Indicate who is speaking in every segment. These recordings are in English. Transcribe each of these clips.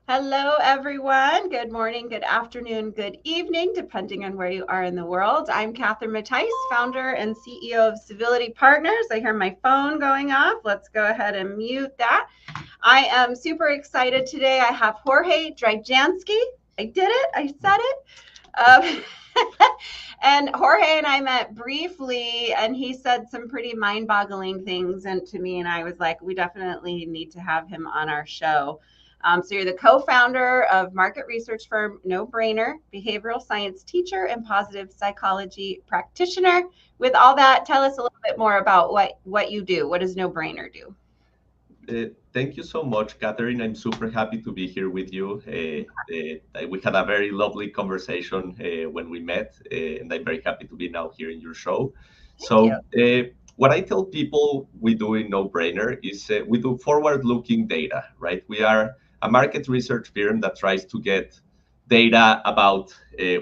Speaker 1: Hello, everyone. Good morning, good afternoon, good evening, depending on where you are in the world. I'm Catherine Mattice, founder and CEO of Civility Partners. I hear my phone going off. Let's go ahead and mute that. I am super excited today. I have Jorge Dryjanski. I did it. I said it. And Jorge and I met briefly, and he said some pretty mind-boggling things and to me, and I was like, we definitely need to have him on our show. So you're the co-founder of market research firm Nobrainer, behavioral science teacher, and positive psychology practitioner. With all that, tell us a little bit more about what you do. What does Nobrainer do?
Speaker 2: Thank you so much, Catherine. I'm super happy to be here with you. We had a very lovely conversation when we met, and I'm very happy to be now here in your show.
Speaker 1: Thank you.
Speaker 2: What I tell people we do in No Brainer is we do forward-looking data, right? We are a market research firm that tries to get data about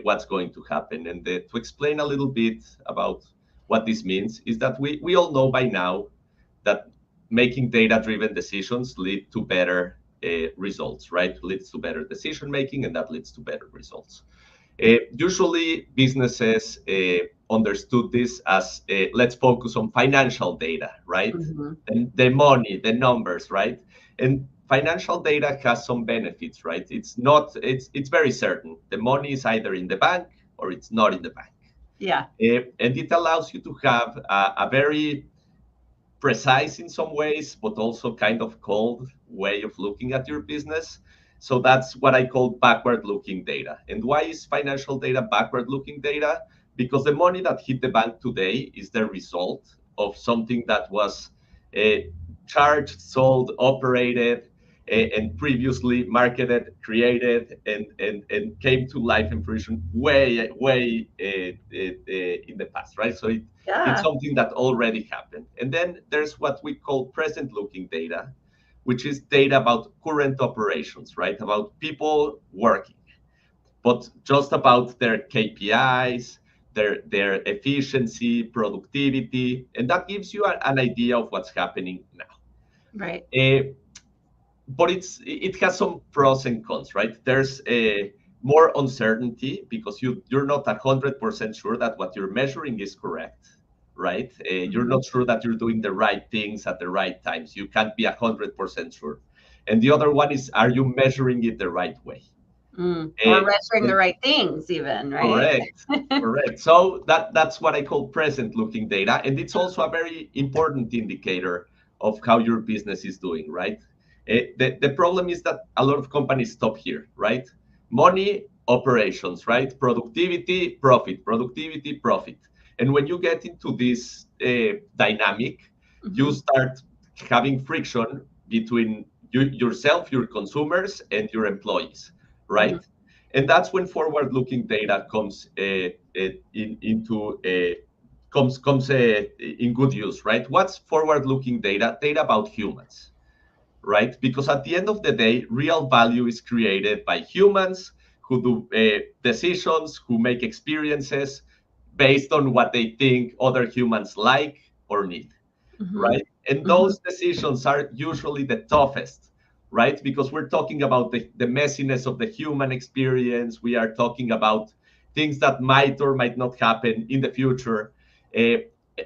Speaker 2: what's going to happen. And to explain a little bit about what this means is that we all know by now that making data-driven decisions lead to better results, right? Leads to better decision making, and that leads to better results. Usually, businesses understood this as let's focus on financial data, right?
Speaker 1: Mm-hmm.
Speaker 2: And the money, the numbers, right? And financial data has some benefits, right? It's very certain. The money is either in the bank or it's not in the bank.
Speaker 1: Yeah.
Speaker 2: And it allows you to have a very precise in some ways, but also kind of cold way of looking at your business. So that's what I call backward looking data. And why is financial data backward looking data? Because the money that hit the bank today is the result of something that was uh, charged, sold, operated, and previously marketed, created, and came to life and fruition way in the past, right? So it's
Speaker 1: Yeah.
Speaker 2: something that already happened. And then there's what we call present looking data, which is data about current operations, right? About people working, but just about their KPIs, their efficiency, productivity, and that gives you an idea of what's happening now.
Speaker 1: Right.
Speaker 2: Uh, but it has some pros and cons, right? There's a more uncertainty because you're not 100% sure that what you're measuring is correct, right? You're
Speaker 1: Mm-hmm.
Speaker 2: not sure that you're doing the right things at the right times. You can't be 100% sure. And the other one is, are you measuring it the right way?
Speaker 1: Or
Speaker 2: Uh,
Speaker 1: measuring the
Speaker 2: and
Speaker 1: right things, even, right?
Speaker 2: correct, correct. So that's what I call present-looking data, and it's also a very important indicator of how your business is doing, right? The problem is that a lot of companies stop here, right? Money, operations, right? Productivity, profit. And when you get into this dynamic, you
Speaker 1: Mm-hmm.
Speaker 2: start having friction between yourself, your consumers, and your employees,
Speaker 1: Mm-hmm.
Speaker 2: right? And that's when forward-looking data comes into comes in good use, right? What's forward-looking data? Data about humans, right? Because at the end of the day, real value is created by humans who do decisions, who make experiences based on what they think other humans like or need,
Speaker 1: Mm-hmm.
Speaker 2: right? And
Speaker 1: Mm-hmm.
Speaker 2: those decisions are usually the toughest, right? Because we're talking about the messiness of the human experience. We are talking about things that might or might not happen in the future. Uh,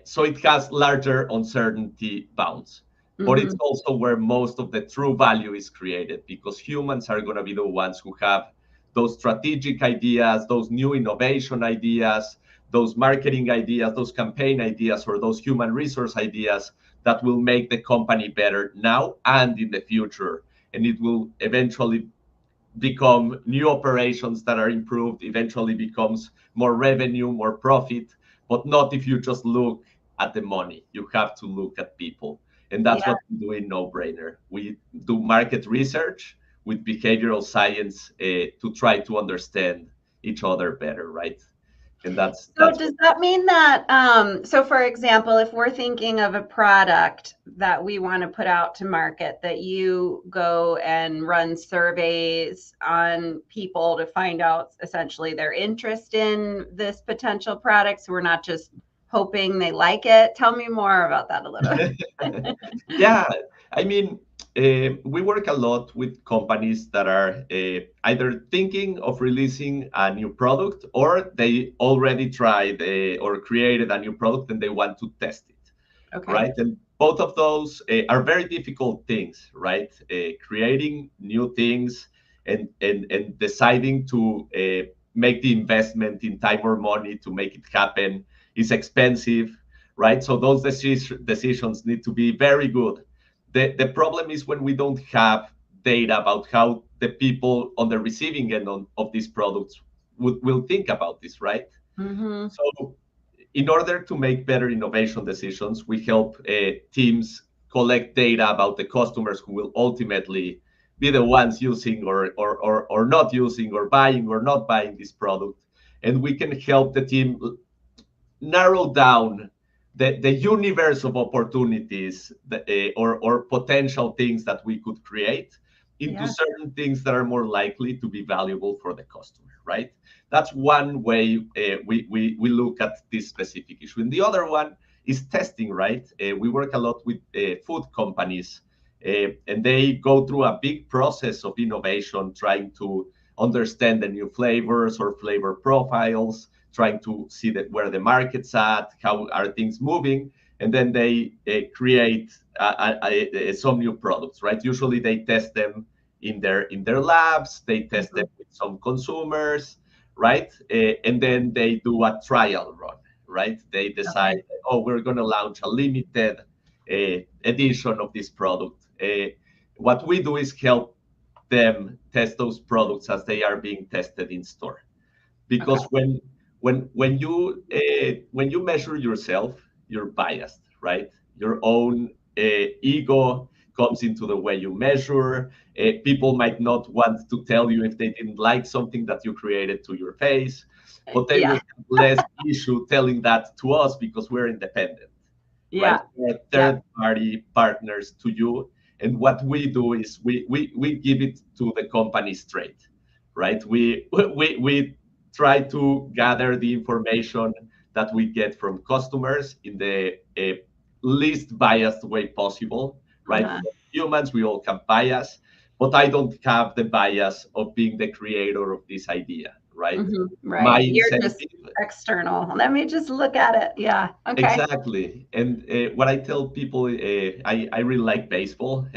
Speaker 2: so it has larger uncertainty bounds. But it's
Speaker 1: Mm-hmm.
Speaker 2: also where most of the true value is created because humans are going to be the ones who have those strategic ideas, those new innovation ideas, those marketing ideas, those campaign ideas, or those human resource ideas that will make the company better now and in the future. And it will eventually become new operations that are improved, eventually becomes more revenue, more profit, but not if you just look at the money. You have to look at people. And that's
Speaker 1: Yeah.
Speaker 2: what we do in No Brainer. We do market research with behavioral science to try to understand each other better, right? And
Speaker 1: So
Speaker 2: that's
Speaker 1: does that mean that, so for example, if we're thinking of a product that we want to put out to market, that you go and run surveys on people to find out essentially their interest in this potential product, so we're not just hoping they like it? Tell me more about that a little.
Speaker 2: Yeah, I mean, we work a lot with companies that are either thinking of releasing a new product, or they already tried or created a new product and they want to test it,
Speaker 1: Okay.
Speaker 2: right? And both of those are very difficult things, right? Creating new things and deciding to make the investment in time or money to make it happen is expensive, right? So those decisions need to be very good. The problem is when we don't have data about how the people on the receiving end of these products will think about this, right?
Speaker 1: Mm-hmm.
Speaker 2: So in order to make better innovation decisions, we help teams collect data about the customers who will ultimately be the ones using or not using or buying or not buying this product. And we can help the team narrow down the universe of opportunities that, or potential things that we could create into certain things that are more likely to be valuable for the customer, right? That's one way we look at this specific issue. And the other one is testing, right? We work a lot with food companies, and they go through a big process of innovation, trying to understand the new flavors or flavor profiles, trying to see that where the market's at, how are things moving, and then they create some new products, right? Usually they test them in their labs, they test them with some consumers, right? And then they do a trial run, right? They decide, oh, we're going to launch a limited edition of this product. What we do is help them test those products as they are being tested in store, because when you measure yourself, you're biased, right? Your own ego comes into the way you measure. People might not want to tell you if they didn't like something that you created to your face, but they will have less issue telling that to us because we're independent, right? We're third-party partners to you. And what we do is we give it to the company straight, right? We try to gather the information that we get from customers in the least biased way possible, right? Humans, we all have bias, but I don't have the bias of being the creator of this idea, right?
Speaker 1: Right.
Speaker 2: My
Speaker 1: You're
Speaker 2: incentive,
Speaker 1: just external. Let me just look at it. Yeah. Okay.
Speaker 2: Exactly. And what I tell people, I really like baseball,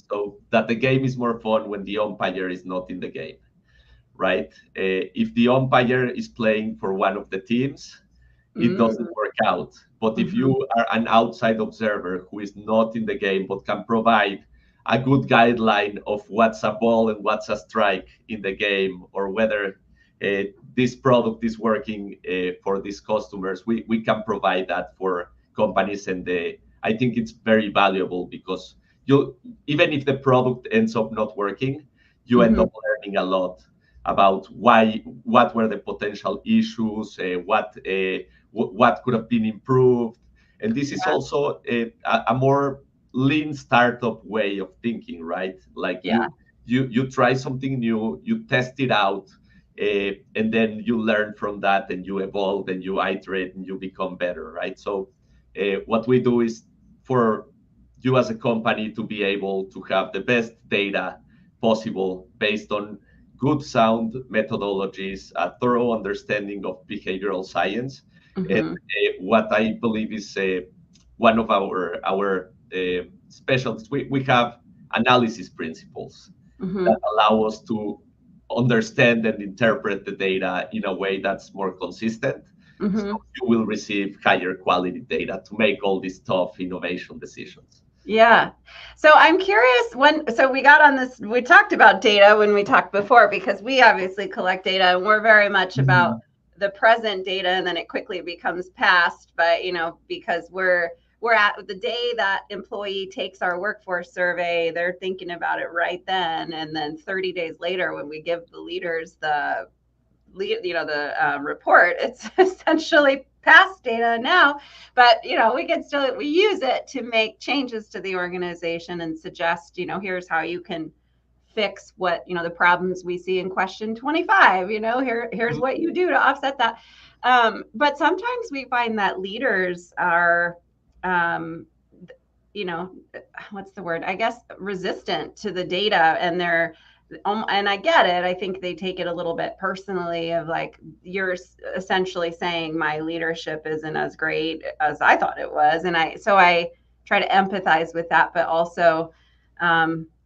Speaker 2: so that the game is more fun when the umpire is not in the game, right? If the umpire is playing for one of the teams, it doesn't work out. But if you are an outside observer who is not in the game but can provide a good guideline of what's a ball and what's a strike in the game, or whether this product is working for these customers, we can provide that for companies. And I think it's very valuable, because you, even if the product ends up not working, you end up learning a lot about what were the potential issues, what could have been improved. And this is also a more lean startup way of thinking, right? Like you try something new, you test it out, and then you learn from that, and you evolve and you iterate and you become better, right? So what we do is for you as a company to be able to have the best data possible based on good sound methodologies, a thorough understanding of behavioral science. And what I believe is one of our specialties, we have analysis principles that allow us to understand and interpret the data in a way that's more consistent. So you will receive higher quality data to make all these tough innovation decisions.
Speaker 1: Yeah. So I'm curious, so we got on this, we talked about data when we talked before, because we obviously collect data and we're very much about the present data, and then it quickly becomes past. But, because we're at the day that employee takes our workforce survey, they're thinking about it right then. And then 30 days later, when we give the leaders the report, it's essentially past data now. But we can still use it to make changes to the organization and suggest, here's how you can fix what the problems we see in question 25. Here's what you do to offset that. But sometimes we find that leaders are you know, what's the word? I guess resistant to the data, and and I get it. I think they take it a little bit personally of like, you're essentially saying my leadership isn't as great as I thought it was. And so I try to empathize with that, but also,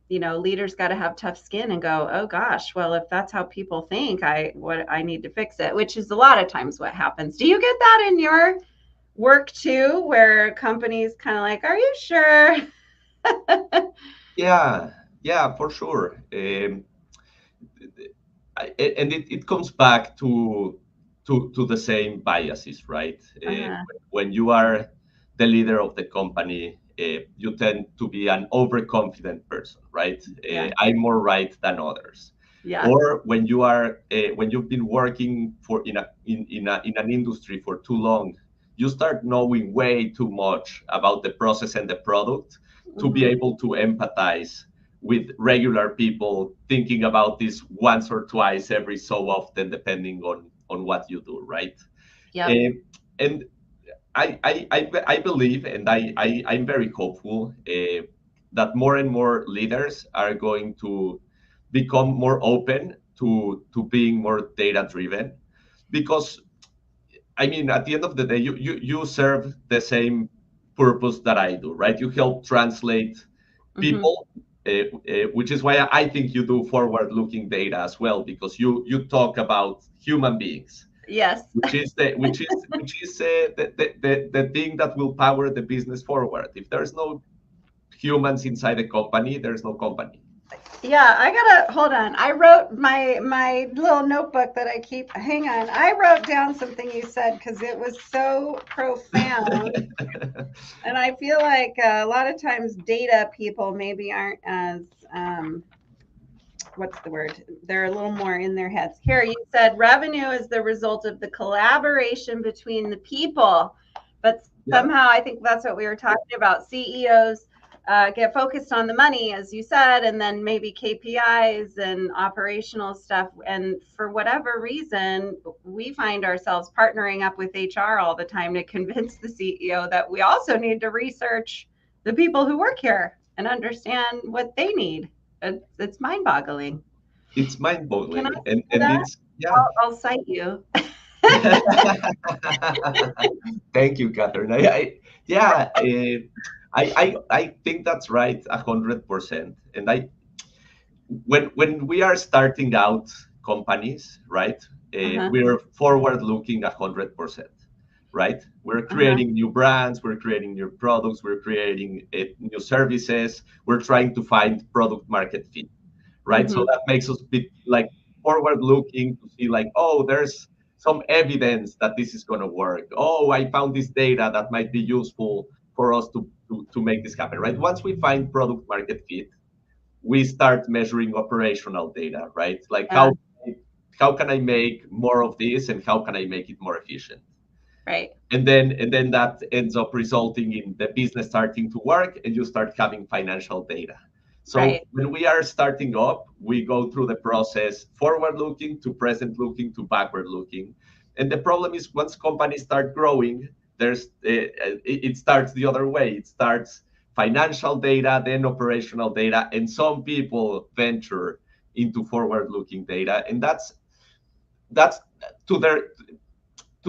Speaker 1: leaders got to have tough skin and go, oh gosh, well, if that's how people think, I need to fix it, which is a lot of times what happens. Do you get that in your work too, where companies kind of like, are you sure?
Speaker 2: Yeah, for sure. And it comes back to the same biases, right? When you are the leader of the company, you tend to be an overconfident person, right? I'm more right than others.
Speaker 1: Yeah.
Speaker 2: Or when you've been working in an industry for too long, you start knowing way too much about the process and the product to be able to empathize with regular people, thinking about this once or twice every so often, depending on what you do, right?
Speaker 1: Yeah.
Speaker 2: And I believe, and I'm very hopeful that more and more leaders are going to become more open to being more data driven, because I mean, at the end of the day, you serve the same purpose that I do, right? You help translate people, which is why I think you do forward-looking data as well, because you talk about human beings.
Speaker 1: Yes.
Speaker 2: Which is the thing that will power the business forward. If there's no humans inside the company, there's no company.
Speaker 1: Yeah, I gotta hold on. I wrote my little notebook that I keep. Hang on, I wrote down something you said because it was so profound, and I feel like a lot of times data people maybe aren't as what's the word? They're a little more in their heads. Here, you said revenue is the result of the collaboration between the people, but somehow I think that's what we were talking about. CEOs get focused on the money, as you said, and then maybe KPIs and operational stuff. And for whatever reason, we find ourselves partnering up with HR all the time to convince the CEO that we also need to research the people who work here and understand what they need. It's mind-boggling.
Speaker 2: It's mind-boggling,
Speaker 1: and
Speaker 2: it's
Speaker 1: I'll cite you.
Speaker 2: Thank you, Catherine. I think that's right, 100%. And when we are starting out companies, right? We're forward-looking 100%, right? We're creating new brands, we're creating new products, we're creating new services. We're trying to find product market fit, right? So that makes us be like forward-looking to see like, oh, there's some evidence that this is going to work. Oh, I found this data that might be useful for us to make this happen, right? Once we find product market fit, we start measuring operational data, right? Like how can I make more of this, and how can I make it more efficient?
Speaker 1: Right.
Speaker 2: And then that ends up resulting in the business starting to work, and you start having financial data. So when we are starting up, we go through the process forward-looking to present-looking to backward-looking. And the problem is once companies start growing, it starts the other way. It starts financial data, then operational data, and some people venture into forward-looking data, and that's to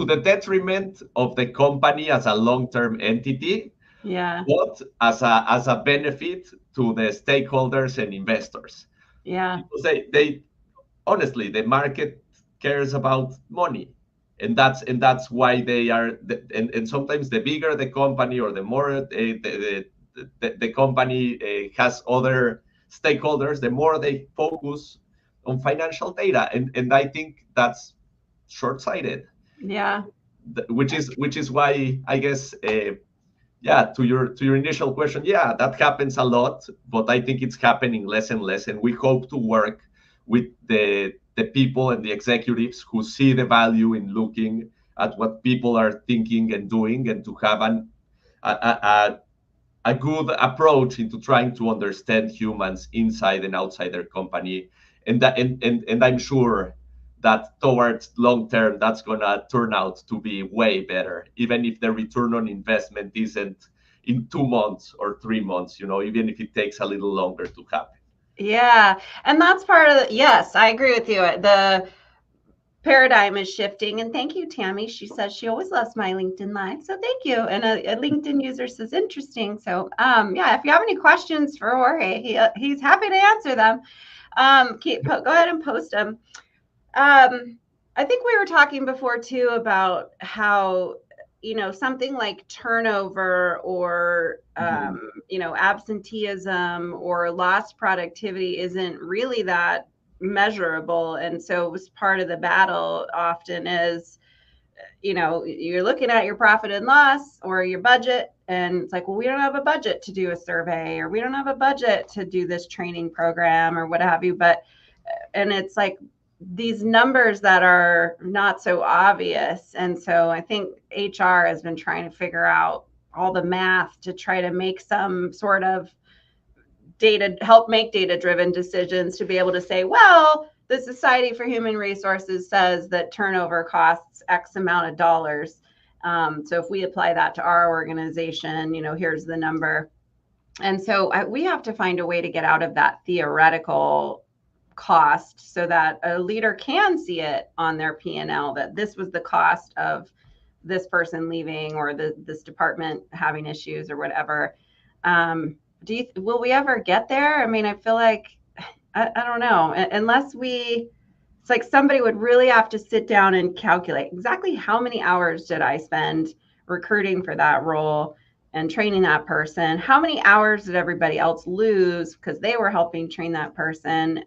Speaker 2: the detriment of the company as a long-term entity, but as a benefit to the stakeholders and investors. Because they honestly, the market cares about money, and that's why they are. And sometimes the bigger the company, or the more the company has other stakeholders, the more they focus on financial data, and I think that's short-sighted. Which is why I guess to your initial question, that happens a lot, but I think it's happening less and less, and we hope to work with the people and the executives who see the value in looking at what people are thinking and doing, and to have a good approach into trying to understand humans inside and outside their company. And I'm sure that towards long term, that's gonna turn out to be way better, even if the return on investment isn't in 2 months or 3 months, even if it takes a little longer to happen.
Speaker 1: Yeah, and that's part of yes, I agree with you. The paradigm is shifting, and thank you, Tammy. She says she always loves my LinkedIn Live, so thank you. And a LinkedIn user says interesting. So yeah, if you have any questions for Jorge, he's happy to answer them. Go ahead and post them. I think we were talking before too about how something like turnover or absenteeism or lost productivity isn't really that measurable, and so it was part of the battle often is you're looking at your profit and loss or your budget, and it's like, well, we don't have a budget to do a survey, or we don't have a budget to do this training program or what have you. And it's like these numbers that are not so obvious. And so I think HR has been trying to figure out all the math to try to make some sort of help make data-driven decisions to be able to say, well, the Society for Human Resources says that turnover costs X amount of dollars. So if we apply that to our organization, here's the number. And so we have to find a way to get out of that theoretical cost so that a leader can see it on their P&L, that this was the cost of this person leaving or this department having issues or whatever. Will we ever get there? I mean, I feel like, I don't know, unless it's like somebody would really have to sit down and calculate exactly how many hours did I spend recruiting for that role and training that person? How many hours did everybody else lose because they were helping train that person?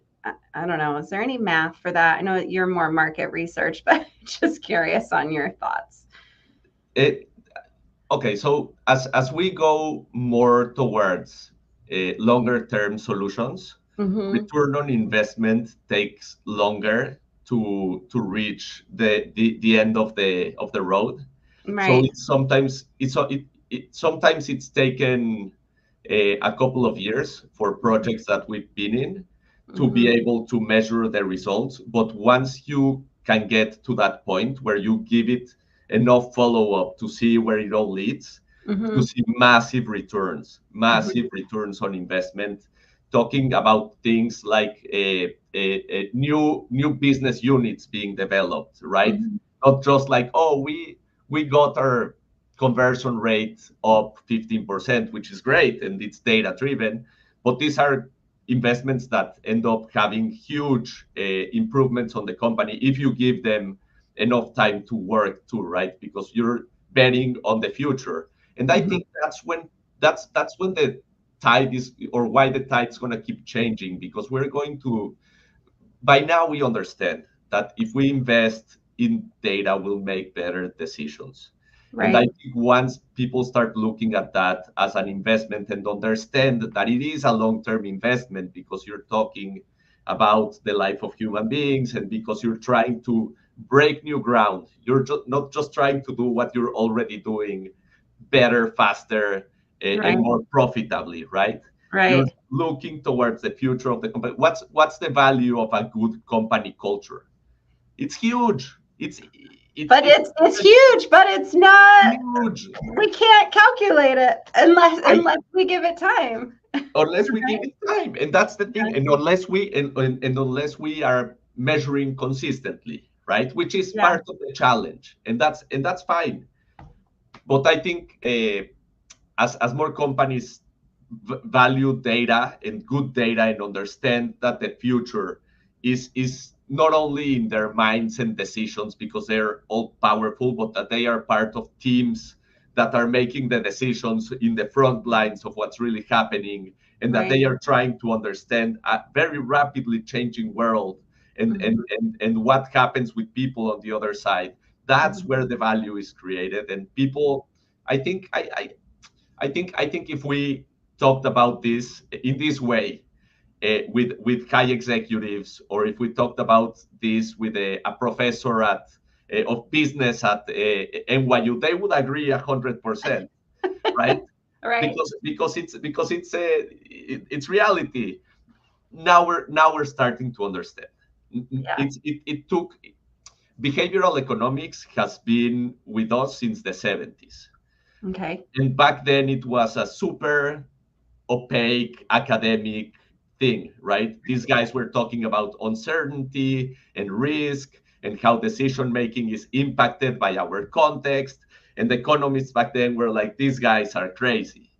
Speaker 1: I don't know. Is there any math for that? I know you're more market research, but just curious on your thoughts.
Speaker 2: Okay, so as we go more towards longer term solutions, return on investment takes longer to reach the end of the road.
Speaker 1: Right.
Speaker 2: So sometimes it's taken a couple of years for projects that we've been in to be able to measure the results. But once you can get to that point where you give it enough follow-up to see where it all leads, you see massive returns on investment, talking about things like new business units being developed, right? Not just like, oh, we got our conversion rate up 15%, which is great, and it's data driven, but these are investments that end up having huge improvements on the company if you give them enough time to work too, right? Because you're betting on the future. And I think that's when the tide is, or why the tide's going to keep changing, because by now we understand that if we invest in data, we'll make better decisions. Right. And I think once people start looking at that as an investment and understand that it is a long-term investment, because you're talking about the life of human beings and because you're trying to break new ground, you're not just trying to do what you're already doing better, faster, and more profitably, right? You're looking towards the future of the company. What's the value of a good company culture? It's huge. It's huge,
Speaker 1: but it's not huge. We can't calculate it unless we give it time.
Speaker 2: Unless we give it time, and that's the thing. And unless we are measuring consistently, right? Which is part of the challenge, and that's fine. But I think as more companies value data and good data and understand that the future is not only in their minds and decisions because they're all powerful, but that they are part of teams that are making the decisions in the front lines of what's really happening, and that they are trying to understand a very rapidly changing world and what happens with people on the other side. That's where the value is created. And people, I think if we talked about this in this way with high executives, or if we talked about this with a professor of business at NYU, they would agree 100%, right?
Speaker 1: Right.
Speaker 2: Because it's reality. Now we're starting to understand. It took behavioral economics has been with us since the 70s.
Speaker 1: Okay.
Speaker 2: And back then it was a super opaque academic thing, right? These guys were talking about uncertainty and risk and how decision making is impacted by our context. And the economists back then were like, these guys are crazy.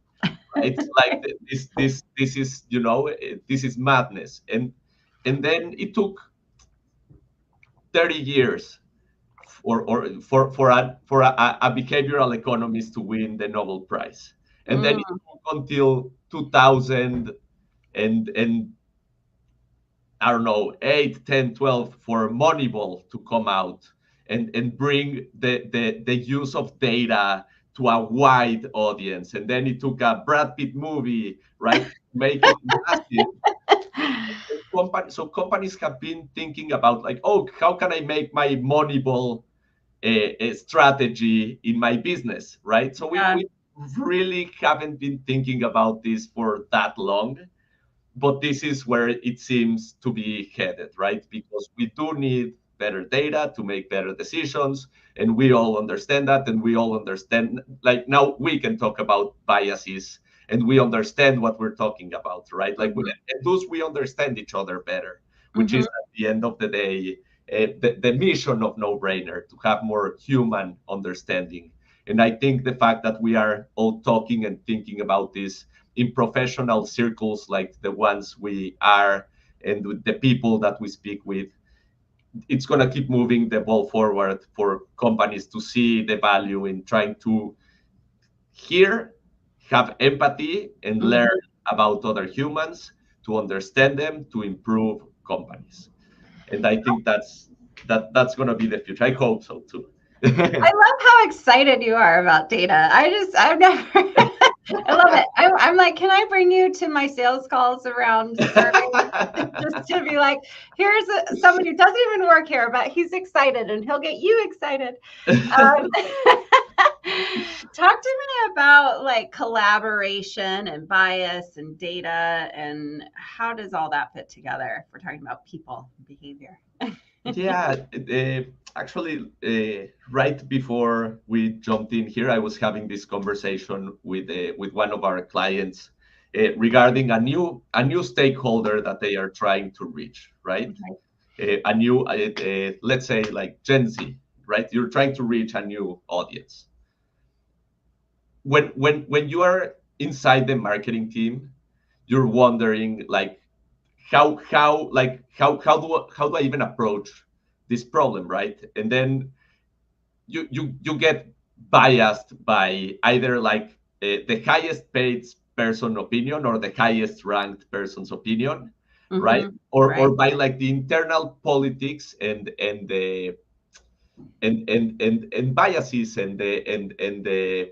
Speaker 2: Right? It's like this is, you know, this is madness. And then it took 30 years for a behavioral economist to win the Nobel Prize. And then it took until 2000 and I don't know, 8, 10, 12 for Moneyball to come out and bring the use of data to a wide audience. And then it took a Brad Pitt movie, right, to make it massive. So companies have been thinking about like, oh, how can I make my Moneyball a strategy in my business, right? So we really haven't been thinking about this for that long, but this is where it seems to be headed, right? Because we do need better data to make better decisions, and we all understand that, and we all understand, like now we can talk about biases, and we understand what we're talking about, right? Like, and thus we understand each other better, which is at the end of the day, the mission of No Brainer, to have more human understanding. And I think the fact that we are all talking and thinking about this in professional circles like the ones we are and with the people that we speak with, it's going to keep moving the ball forward for companies to see the value in trying to hear, have empathy, and learn about other humans, to understand them, to improve companies. And I think that's going to be the future. I hope so too.
Speaker 1: I love how excited you are about data. I've never, I love it. I'm like, can I bring you to my sales calls around just to be like, here's somebody who doesn't even work here, but he's excited and he'll get you excited. Talk to me about like collaboration and bias and data, and how does all that fit together if we're talking about people and behavior?
Speaker 2: Yeah, actually, right before we jumped in here, I was having this conversation with one of our clients regarding a new stakeholder that they are trying to reach, right? Okay. A new, let's say, like Gen Z, right? You're trying to reach a new audience. When you are inside the marketing team, you're wondering like, how do I even approach this problem, right? And then you get biased by either like the highest paid person opinion or the highest ranked person's opinion, right? Or by like the internal politics and the and biases and the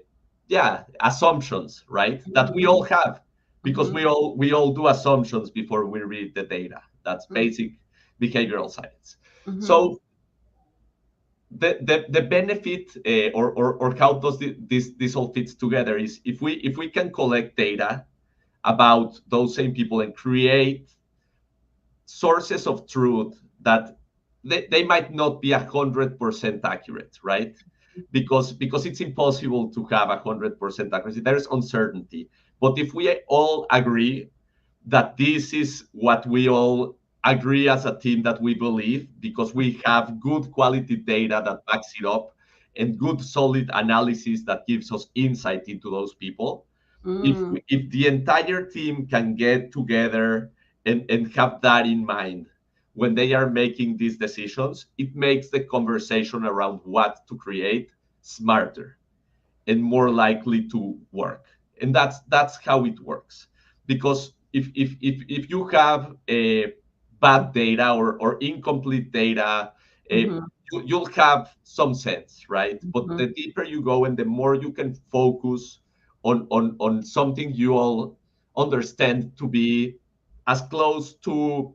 Speaker 2: assumptions, right? That we all have, because we all do assumptions before we read the data. That's basic behavioral science. So the benefit or how does this all fits together is if we can collect data about those same people and create sources of truth that they might not be 100% accurate, right? Because it's impossible to have 100% accuracy. There's uncertainty. But if we all agree that this is what we all agree as a team that we believe, because we have good quality data that backs it up and good solid analysis that gives us insight into those people, if the entire team can get together and have that in mind when they are making these decisions, it makes the conversation around what to create smarter and more likely to work. And that's how it works. Because if you have a bad data or incomplete data, you'll have some sense, right? But the deeper you go and the more you can focus on something you all understand to be as close to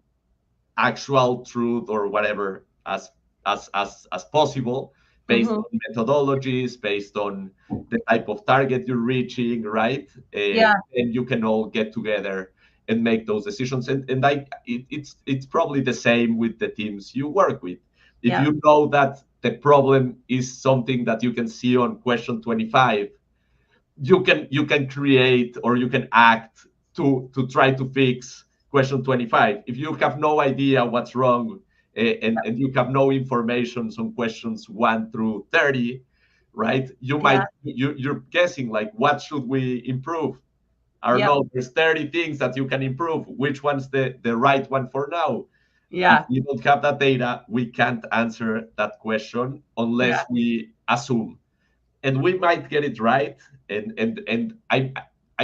Speaker 2: actual truth or whatever as possible, based on methodologies, based on the type of target you're reaching, right? And you can all get together and make those decisions. And it's probably the same with the teams you work with. If you know that the problem is something that you can see on question 25, you can create or you can act to try to fix question 25. If you have no idea what's wrong, and you have no information on questions 1 through 30, right? You might you're guessing like, what should we improve? I don't know, there's 30 things that you can improve. Which one's the right one for now? If we don't have that data, we can't answer that question unless we assume. And we might get it right. And I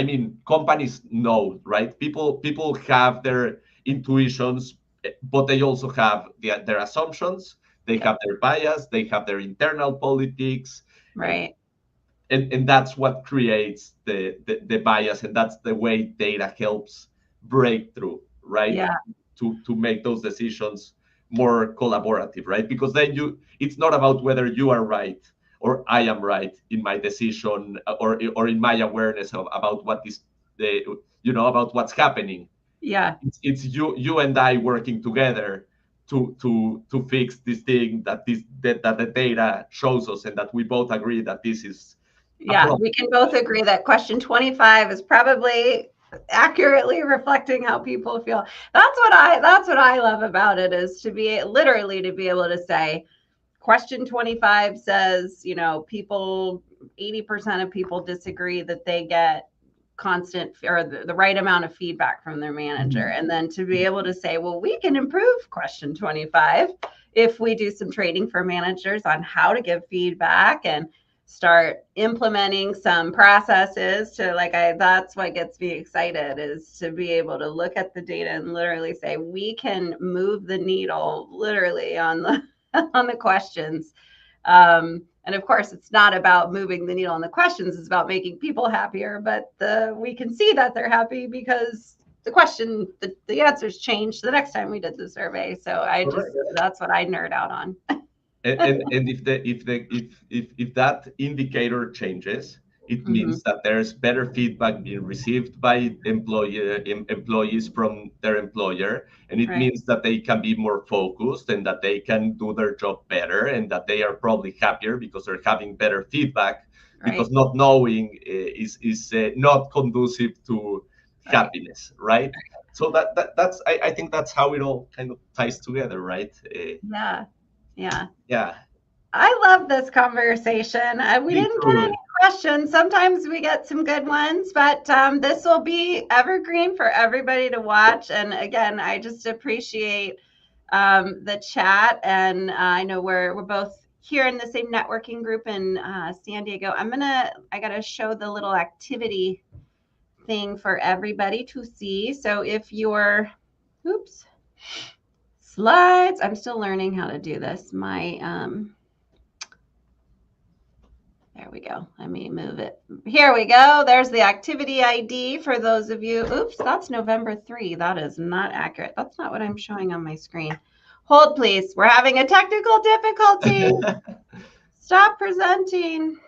Speaker 2: mean, companies know, right? People have their intuitions, but they also have their assumptions. They have their bias. They have their internal politics.
Speaker 1: Right.
Speaker 2: And that's what creates the bias, and that's the way data helps break through, right?
Speaker 1: Yeah.
Speaker 2: To make those decisions more collaborative, right? Because then it's not about whether you are right or I am right in my decision, or in my awareness about what is about what's happening.
Speaker 1: Yeah.
Speaker 2: It's you and I working together to fix this thing that the data shows us, and that we both agree that this is.
Speaker 1: Yeah, we can both agree that question 25 is probably accurately reflecting how people feel. That's what I love about it, is to be literally to be able to say, question 25 says, people, 80% of people disagree that they get constant or the right amount of feedback from their manager. And then to be able to say, well, we can improve question 25 if we do some training for managers on how to give feedback and start implementing some processes to that's what gets me excited, is to be able to look at the data and literally say, we can move the needle literally on the on the questions. And of course, it's not about moving the needle on the questions, it's about making people happier, but we can see that they're happy because the answers changed the next time we did the survey. So that's what I nerd out on.
Speaker 2: And if that indicator changes, it means that there's better feedback being received by employees from their employer, and it means that they can be more focused and that they can do their job better, and that they are probably happier because they're having better feedback, because not knowing is not conducive to happiness, right? So that's I think that's how it all kind of ties together, right?
Speaker 1: Yeah. I love this conversation. We didn't get any questions. Sometimes we get some good ones, but this will be evergreen for everybody to watch. And again, I just appreciate the chat. And I know we're both here in the same networking group in San Diego. I got to show the little activity thing for everybody to see. So if you're, slides. I'm still learning how to do this. There we go. Let me move it. Here we go. There's the activity ID for those of you. Oops, that's November 3. That is not accurate. That's not what I'm showing on my screen. Hold, please. We're having a technical difficulty. Stop presenting.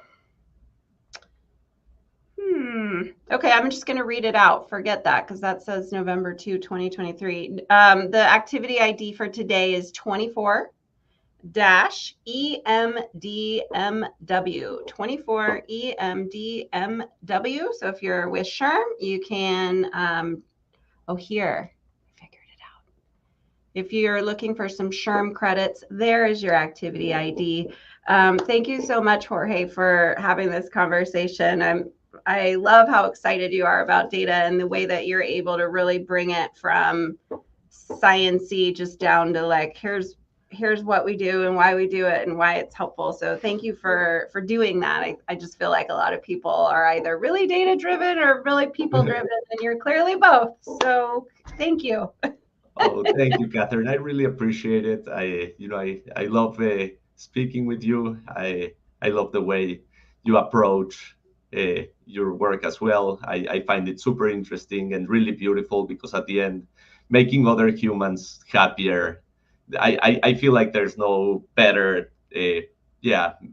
Speaker 1: Okay, I'm just going to read it out. Forget that, because that says November 2, 2023. The activity ID for today is 24-EMDMW. 24-EMDMW. So if you're with SHRM, you can, here, I figured it out. If you're looking for some SHRM credits, there is your activity ID. Thank you so much, Jorge, for having this conversation. I love how excited you are about data and the way that you're able to really bring it from science-y just down to here's what we do and why we do it and why it's helpful. So thank you for doing that. I just feel like a lot of people are either really data driven or really people driven, and you're clearly both. So thank you.
Speaker 2: Oh, thank you, Catherine. I really appreciate it. I love speaking with you. I love the way you approach your work as well. I find it super interesting and really beautiful, because at the end, making other humans happier, I feel like there's no better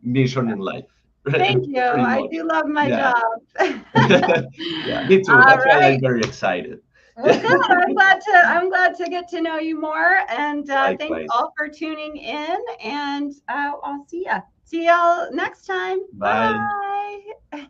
Speaker 2: mission in life.
Speaker 1: Thank you. I do love my job.
Speaker 2: Yeah, me too. That's why I'm very excited.
Speaker 1: Well, good. I'm glad to get to know you more. And thank you all for tuning in. And I'll see y'all next time.
Speaker 2: Bye.
Speaker 1: Bye.